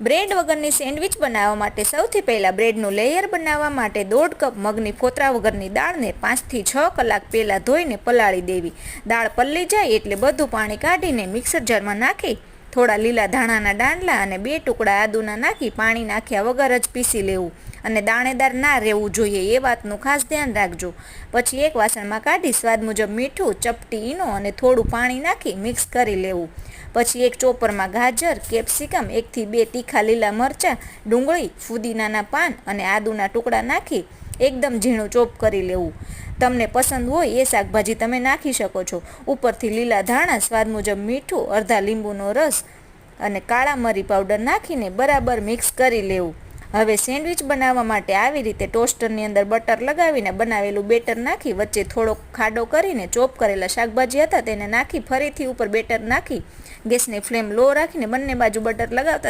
Bread વગરની sandwich બનાવવા માટે સૌથી પહેલાં બ્રેડનું લેયર બનાવવા માટે 1.5 કપ મગની ફોતરા વગરની દાળને 5 થી 6 કલાક પહેલાં ધોઈને પલાળી દેવી. દાળ પલળી જાય એટલે બધું પાણી કાઢીને મિક્સર જારમાં નાખી થોડા લીલા ધાણાના દાંડલા અને 2 ટુકડા આદુના નાખી પાણી નાખ્યા વગર જ પીસી લેવું અને દાણેદાર ના રહેવું જોઈએ એ વાતનું ખાસ ધ્યાન રાખજો. પછી એક વાસણમાં કાઢી સ્વાદ મુજબ મીઠું, ચપટી ઈનો અને થોડું પાણી નાખી મિક્સ કરી લેવું. પછી એક ચોપરમાં ગાજર, કેપ્સિકમ, 1 થી 2 તીખા લીલા મરચાં, ડુંગળી, ફુદીનાના પાન અને આદુના ટુકડા નાખી એકદમ ઝીણું ચોપ કરી લેવું. તમને પસંદ હોય એ શાકભાજી તમે નાખી શકો છો. ઉપરથી લીલા ધાણા, સ્વાદ મુજબ મીઠું, અડધા લીંબુનો રસ અને કાળા મરી પાવડર નાખીને બરાબર મિક્સ કરી લેવું. હવે સેન્ડવિચ બનાવવા માટે આવી રીતે ટોસ્ટરની અંદર બટર લગાવીને બનાવેલું બેટર નાખી વચ્ચે થોડો ખાડો કરીને ચોપ કરેલા શાકભાજી હતા તેને નાખી ફરીથી ઉપર બેટર નાખી ગેસની ફ્લેમ લો રાખીને બંને બાજુ બટર લગાવતા